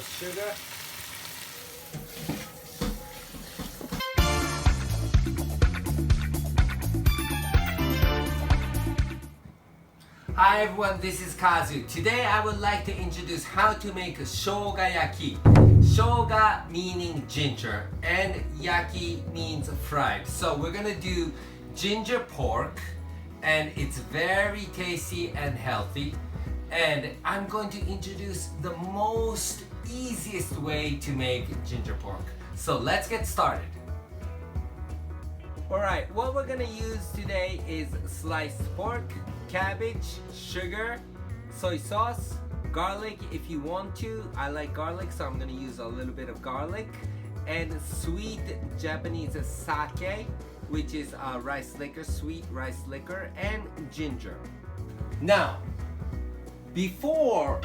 sugar. Hi everyone, this is Kazu. Today I would like to introduce how to make Shoga-yaki. Shoga meaning ginger and yaki means fried. So we're gonna do ginger pork and it's very tasty and healthy. And I'm going to introduce the most easiest way to make ginger pork. So let's get started. Alright, what we're gonna use today is sliced pork, cabbage, sugar, soy sauce, garlic if you want to. I like garlic, so I'm gonna use a little bit of garlic, and sweet Japanese sake, which is rice liquor, sweet rice liquor, and ginger. Now, before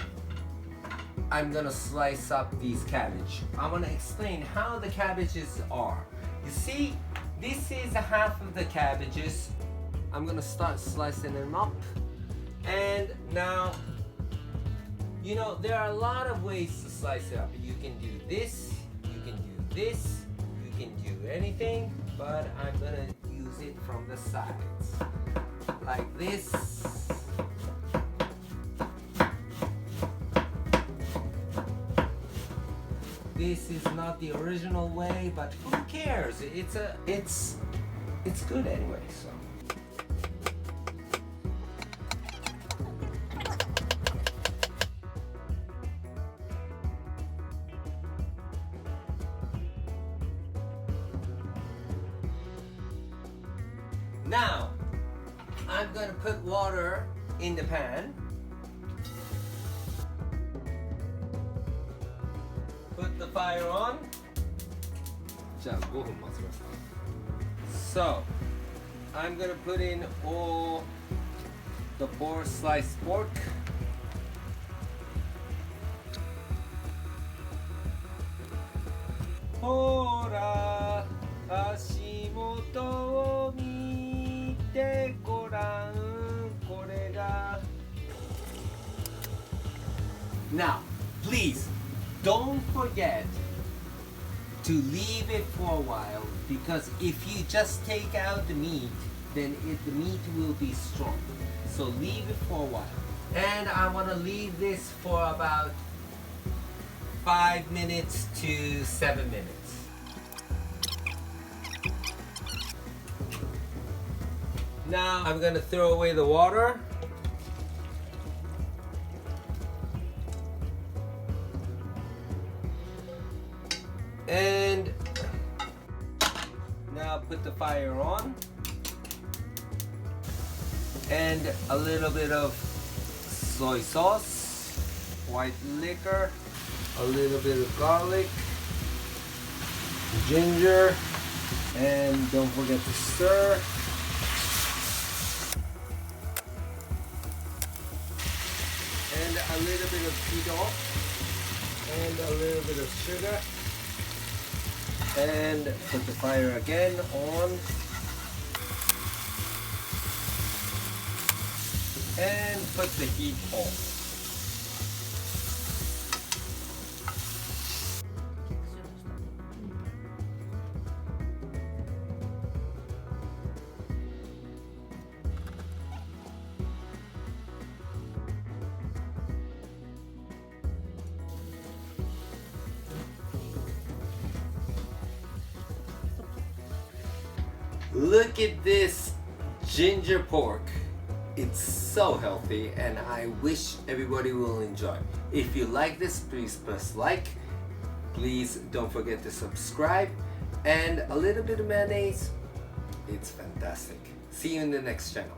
I'm gonna slice up these cabbage, I wanna explain how the cabbages are. You see, this is half of the cabbages. I'm gonna start slicing them up. And now, you know, there are a lot of ways to slice it up. You can do this, you can do this, you can do anything, but I'm gonna use it from the sides. Like this. This is not the original way, but who cares? It's good anyway, so. Now, I'm gonna put water in the pan. Put the fire on. So, I'm gonna put in all the 4 sliced pork. Hora, ashimoto wo mite goran, kore ga. Now, please don't forget to leave it for a while, because if you just take out the meat, then the meat will be strong. So leave it for a while. And I want to leave this for about 5 minutes to 7 minutes. Now I'm going to throw away the water. And now put the fire on, and a little bit of soy sauce, white liquor, a little bit of garlic, ginger, and don't forget to stir. And a little bit of pido, and a little bit of sugar. And put the fire again on, and put the heat on. Look at this ginger pork. It's so healthy and I wish everybody will enjoy. If you like this, please press like. Please don't forget to subscribe. And a little bit of mayonnaise. It's fantastic. See you in the next channel.